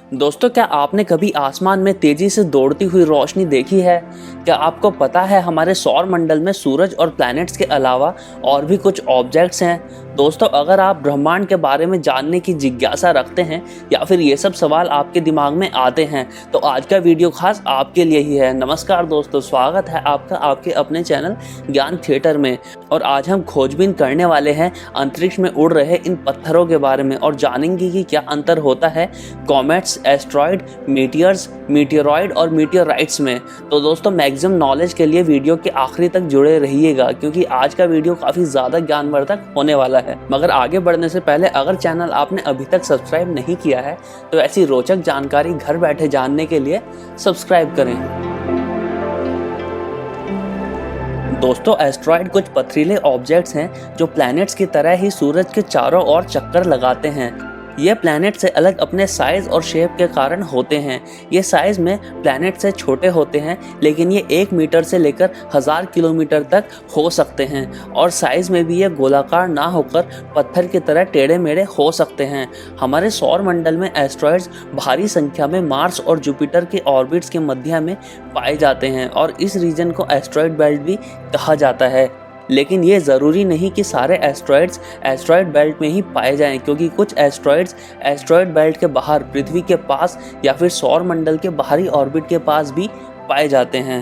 दोस्तों, क्या आपने कभी आसमान में तेजी से दौड़ती हुई रोशनी देखी है? क्या आपको पता है हमारे सौर मंडल में सूरज और प्लैनेट्स के अलावा और भी कुछ ऑब्जेक्ट्स हैं? दोस्तों, अगर आप ब्रह्मांड के बारे में जानने की जिज्ञासा रखते हैं या फिर ये सब सवाल आपके दिमाग में आते हैं तो आज का वीडियो खास आपके लिए ही है। नमस्कार दोस्तों, स्वागत है आपका आपके अपने चैनल ज्ञान थिएटर में। और आज हम खोजबीन करने वाले हैं अंतरिक्ष में उड़ रहे इन पत्थरों के बारे में और जानेंगे कि क्या अंतर होता है कॉमेट्स, एस्ट्रॉइड, मीटियर्स, मीटियोरॉइड और मीटियोराइट्स में। तो दोस्तों, मैक्सिमम नॉलेज के लिए वीडियो के आखिरी तक जुड़े रहिएगा क्योंकि आज का वीडियो काफ़ी ज़्यादा ज्ञानवर्धक होने वाला है। मगर आगे बढ़ने से पहले अगर चैनल आपने अभी तक सब्सक्राइब नहीं किया है तो ऐसी रोचक जानकारी घर बैठे जानने के लिए सब्सक्राइब करें। दोस्तों, एस्ट्रॉइड कुछ पथरीले ऑब्जेक्ट्स हैं जो प्लैनेट्स की तरह ही सूरज के चारों ओर चक्कर लगाते हैं। ये प्लैनेट से अलग अपने साइज़ और शेप के कारण होते हैं। ये साइज़ में प्लैनेट से छोटे होते हैं लेकिन ये 1 मीटर से लेकर 1000 किलोमीटर तक हो सकते हैं और साइज़ में भी ये गोलाकार ना होकर पत्थर की तरह टेढ़े मेढ़े हो सकते हैं। हमारे सौर मंडल में एस्ट्रॉइड्स भारी संख्या में मार्स और जुपिटर के ऑर्बिट्स के मध्य में पाए जाते हैं और इस रीजन को एस्ट्रॉइड बेल्ट भी कहा जाता है। लेकिन ये ज़रूरी नहीं कि सारे एस्ट्रॉइड्स एस्ट्रॉइड बेल्ट में ही पाए जाएं, क्योंकि कुछ एस्ट्रॉइड्स एस्ट्रॉइड बेल्ट के बाहर पृथ्वी के पास या फिर सौर मंडल के बाहरी ऑर्बिट के पास भी पाए जाते हैं।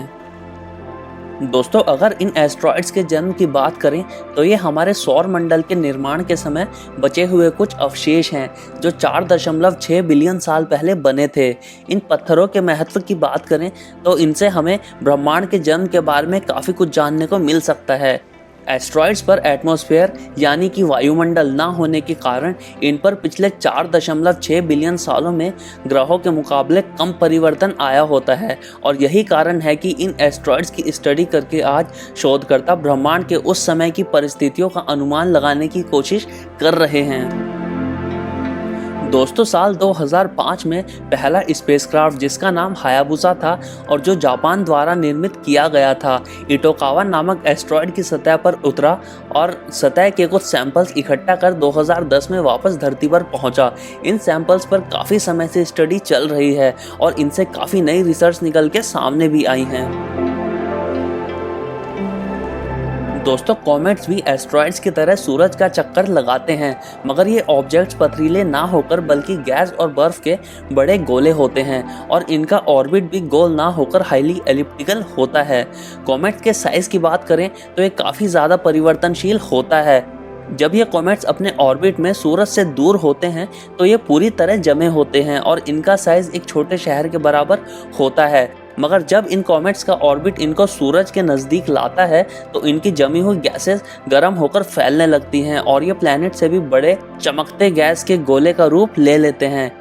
दोस्तों, अगर इन एस्ट्रॉइड्स के जन्म की बात करें तो ये हमारे सौर मंडल के निर्माण के समय बचे हुए कुछ अवशेष हैं जो 4.6 बिलियन साल पहले बने थे। इन पत्थरों के महत्व की बात करें तो इनसे हमें ब्रह्मांड के जन्म के बारे में काफ़ी कुछ जानने को मिल सकता है। एस्ट्रॉइड्स पर एटमॉस्फेयर यानी कि वायुमंडल ना होने के कारण इन पर पिछले 4.6 बिलियन सालों में ग्रहों के मुकाबले कम परिवर्तन आया होता है और यही कारण है कि इन एस्ट्रॉइड्स की स्टडी करके आज शोधकर्ता ब्रह्मांड के उस समय की परिस्थितियों का अनुमान लगाने की कोशिश कर रहे हैं। दोस्तों, साल 2005 में पहला स्पेसक्राफ्ट जिसका नाम हायाबुसा था और जो जापान द्वारा निर्मित किया गया था, इटोकावा नामक एस्ट्रॉइड की सतह पर उतरा और सतह के कुछ सैंपल्स इकट्ठा कर 2010 में वापस धरती पर पहुंचा। इन सैंपल्स पर काफ़ी समय से स्टडी चल रही है और इनसे काफ़ी नई रिसर्च निकल के सामने भी आई हैं। दोस्तों, कॉमेट्स भी एस्ट्रॉइड्स की तरह सूरज का चक्कर लगाते हैं, मगर ये ऑब्जेक्ट्स पथरीले ना होकर बल्कि गैस और बर्फ के बड़े गोले होते हैं और इनका ऑर्बिट भी गोल ना होकर हाईली एलिप्टिकल होता है। कॉमेट्स के साइज़ की बात करें तो ये काफ़ी ज़्यादा परिवर्तनशील होता है। जब ये कॉमेट्स अपने ऑर्बिट में सूरज से दूर होते हैं तो ये पूरी तरह जमे होते हैं और इनका साइज़ एक छोटे शहर के बराबर होता है। मगर जब इन कॉमेट्स का ऑर्बिट इनको सूरज के नज़दीक लाता है तो इनकी जमी हुई गैसेस गर्म होकर फैलने लगती हैं और ये प्लैनेट से भी बड़े चमकते गैस के गोले का रूप ले लेते हैं।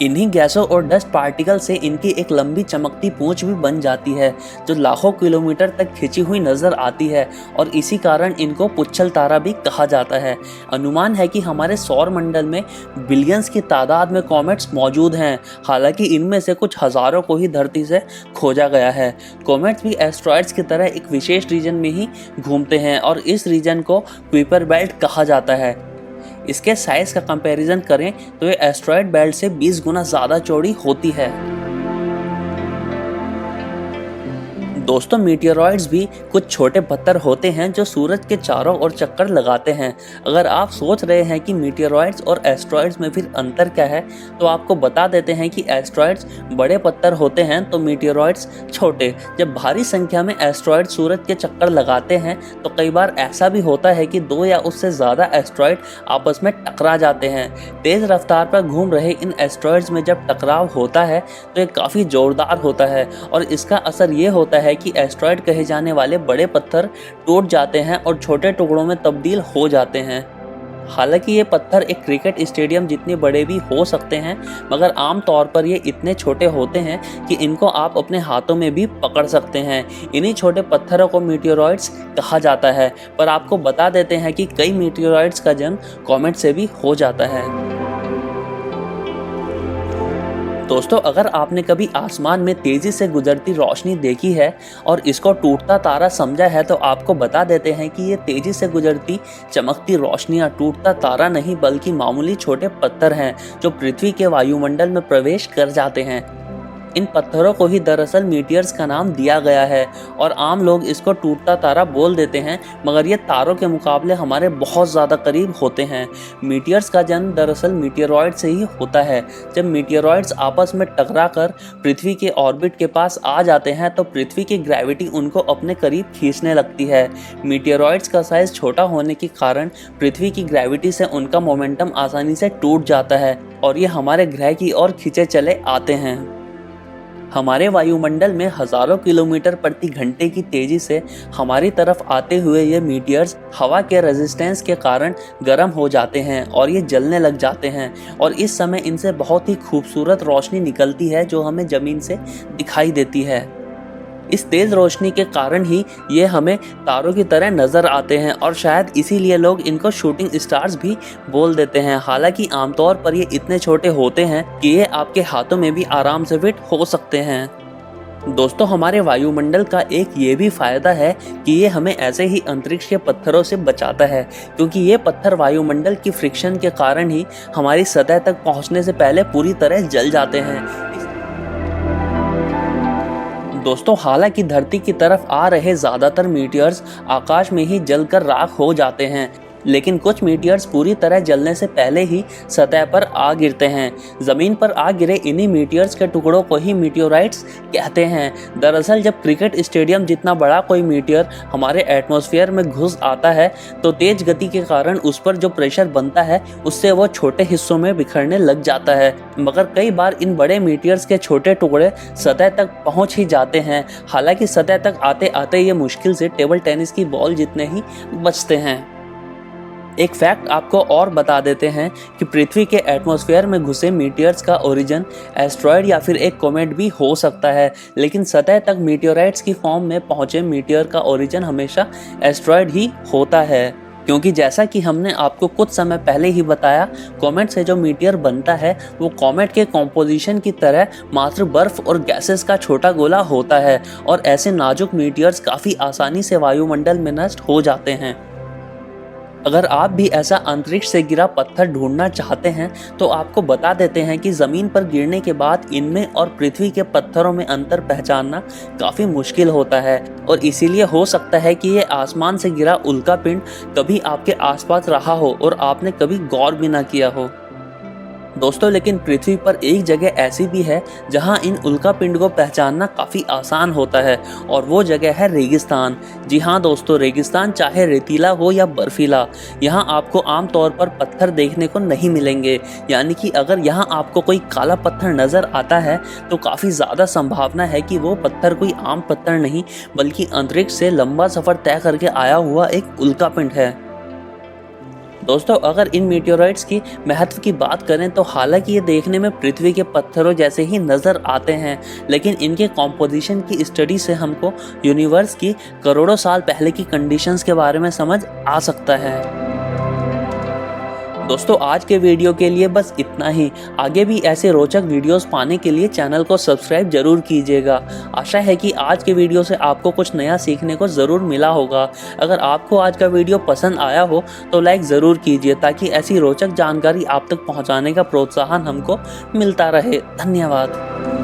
इन्हीं गैसों और डस्ट पार्टिकल से इनकी एक लंबी चमकती पूंछ भी बन जाती है जो लाखों किलोमीटर तक खिंची हुई नजर आती है और इसी कारण इनको पुच्छल तारा भी कहा जाता है। अनुमान है कि हमारे सौर मंडल में बिलियंस की तादाद में कॉमेट्स मौजूद हैं, हालांकि इनमें से कुछ हज़ारों को ही धरती से खोजा गया है। कॉमेट्स भी एस्ट्रॉइड्स की तरह एक विशेष रीजन में ही घूमते हैं और इस रीजन को कुइपर बेल्ट कहा जाता है। इसके साइज का कंपैरिजन करें तो ये एस्ट्रॉइड बेल्ट से 20 गुना ज़्यादा चौड़ी होती है। दोस्तों, मीटियोरॉइड्स भी कुछ छोटे पत्थर होते हैं जो सूरज के चारों ओर चक्कर लगाते हैं। अगर आप सोच रहे हैं कि मीटियोरॉइड्स और एस्ट्रॉइड्स में फिर अंतर क्या है तो आपको बता देते हैं कि एस्ट्रॉइड्स बड़े पत्थर होते हैं तो मीटियोरॉइड्स छोटे। जब भारी संख्या में एस्ट्रॉइड सूरज के चक्कर लगाते हैं तो कई बार ऐसा भी होता है कि 2 या उससे ज़्यादा एस्ट्रॉइड आपस में टकरा जाते हैं। तेज़ रफ्तार पर घूम रहे इन एस्ट्रॉइड्स में जब टकराव होता है तो ये काफ़ी ज़ोरदार होता है और इसका असर ये होता है कि एस्ट्रॉइड कहे जाने वाले बड़े पत्थर टूट जाते हैं और छोटे टुकड़ों में तब्दील हो जाते हैं। हालांकि ये पत्थर एक क्रिकेट स्टेडियम जितने बड़े भी हो सकते हैं, मगर आम तौर पर ये इतने छोटे होते हैं कि इनको आप अपने हाथों में भी पकड़ सकते हैं। इन्हीं छोटे पत्थरों को मीटियोरॉइड्स कहा जाता है, पर आपको बता देते हैं कि कई मीटियोरॉइड्स का जन्म कॉमेट से भी हो जाता है। दोस्तों, अगर आपने कभी आसमान में तेजी से गुजरती रोशनी देखी है और इसको टूटता तारा समझा है, तो आपको बता देते हैं कि ये तेजी से गुजरती चमकती रोशनियां टूटता तारा नहीं बल्कि मामूली छोटे पत्थर हैं जो पृथ्वी के वायुमंडल में प्रवेश कर जाते हैं। इन पत्थरों को ही दरअसल मीटियर्स का नाम दिया गया है और आम लोग इसको टूटता तारा बोल देते हैं, मगर ये तारों के मुकाबले हमारे बहुत ज़्यादा करीब होते हैं। मीटियर्स का जन्म दरअसल मीटियरॉइड से ही होता है। जब मीटियरॉइड्स आपस में टकराकर पृथ्वी के ऑर्बिट के पास आ जाते हैं तो पृथ्वी की ग्रेविटी उनको अपने करीब खींचने लगती है। मीटियरॉइड्स का साइज छोटा होने के कारण पृथ्वी की ग्रेविटी से उनका मोमेंटम आसानी से टूट जाता है और ये हमारे ग्रह की ओर खींचे चले आते हैं। हमारे वायुमंडल में हजारों किलोमीटर प्रति घंटे की तेजी से हमारी तरफ आते हुए ये मीटियर्स हवा के रेजिस्टेंस के कारण गर्म हो जाते हैं और ये जलने लग जाते हैं और इस समय इनसे बहुत ही खूबसूरत रोशनी निकलती है जो हमें ज़मीन से दिखाई देती है। इस तेज रोशनी के कारण ही ये हमें तारों की तरह नजर आते हैं और शायद इसीलिए लोग इनको शूटिंग स्टार्स भी बोल देते हैं। हालांकि आमतौर पर ये इतने छोटे होते हैं कि ये आपके हाथों में भी आराम से फिट हो सकते हैं। दोस्तों, हमारे वायुमंडल का एक ये भी फायदा है कि ये हमें ऐसे ही अंतरिक्ष के पत्थरों से बचाता है, क्योंकि ये पत्थर वायुमंडल की फ्रिक्शन के कारण ही हमारी सतह तक पहुंचने से पहले पूरी तरह जल जाते हैं। दोस्तों, हालांकि धरती की तरफ आ रहे ज़्यादातर मीटियर्स आकाश में ही जलकर राख हो जाते हैं, लेकिन कुछ मीटियर्स पूरी तरह जलने से पहले ही सतह पर आ गिरते हैं। ज़मीन पर आ गिरे इन्हीं मीटियर्स के टुकड़ों को ही मीटियोराइट्स कहते हैं। दरअसल जब क्रिकेट स्टेडियम जितना बड़ा कोई मीटियर हमारे एटमॉस्फेयर में घुस आता है तो तेज गति के कारण उस पर जो प्रेशर बनता है उससे वो छोटे हिस्सों में बिखरने लग जाता है। मगर कई बार इन बड़े मीटियर्स के छोटे टुकड़े सतह तक पहुँच ही जाते हैं। हालांकि सतह तक आते आते ये मुश्किल से टेबल टेनिस की बॉल जितने ही बचते हैं। एक फैक्ट आपको और बता देते हैं कि पृथ्वी के एटमॉस्फेयर में घुसे मीटियर्स का ओरिजिन एस्ट्रॉयड या फिर एक कॉमेट भी हो सकता है, लेकिन सतह तक मीटियोराइट्स की फॉर्म में पहुंचे मीटियर का ओरिजिन हमेशा एस्ट्रॉयड ही होता है, क्योंकि जैसा कि हमने आपको कुछ समय पहले ही बताया, कॉमेट से जो मीटियर बनता है वो कॉमेट के कॉम्पोजिशन की तरह मात्र बर्फ और गैसेस का छोटा गोला होता है और ऐसे नाजुक मीटियर्स काफ़ी आसानी से वायुमंडल में नष्ट हो जाते हैं। अगर आप भी ऐसा अंतरिक्ष से गिरा पत्थर ढूंढना चाहते हैं तो आपको बता देते हैं कि ज़मीन पर गिरने के बाद इनमें और पृथ्वी के पत्थरों में अंतर पहचानना काफ़ी मुश्किल होता है और इसीलिए हो सकता है कि ये आसमान से गिरा उल्कापिंड कभी आपके आसपास रहा हो और आपने कभी गौर भी ना किया हो। दोस्तों, लेकिन पृथ्वी पर एक जगह ऐसी भी है जहां इन उल्कापिंड को पहचानना काफ़ी आसान होता है और वो जगह है रेगिस्तान। जी हाँ दोस्तों, रेगिस्तान चाहे रेतीला हो या बर्फीला, यहाँ आपको आमतौर पर पत्थर देखने को नहीं मिलेंगे। यानी कि अगर यहाँ आपको कोई काला पत्थर नज़र आता है तो काफ़ी ज़्यादा संभावना है कि वो पत्थर कोई आम पत्थर नहीं बल्कि अंतरिक्ष से लंबा सफ़र तय करके आया हुआ एक उल्कापिंड है। दोस्तों, अगर इन मीटियोराइट्स की महत्व की बात करें तो हालांकि ये देखने में पृथ्वी के पत्थरों जैसे ही नज़र आते हैं, लेकिन इनके कॉम्पोजिशन की स्टडी से हमको यूनिवर्स की करोड़ों साल पहले की कंडीशंस के बारे में समझ आ सकता है। दोस्तों, आज के वीडियो के लिए बस इतना ही। आगे भी ऐसे रोचक वीडियोस पाने के लिए चैनल को सब्सक्राइब जरूर कीजिएगा। आशा है कि आज के वीडियो से आपको कुछ नया सीखने को ज़रूर मिला होगा। अगर आपको आज का वीडियो पसंद आया हो तो लाइक ज़रूर कीजिए ताकि ऐसी रोचक जानकारी आप तक पहुंचाने का प्रोत्साहन हमको मिलता रहे। धन्यवाद।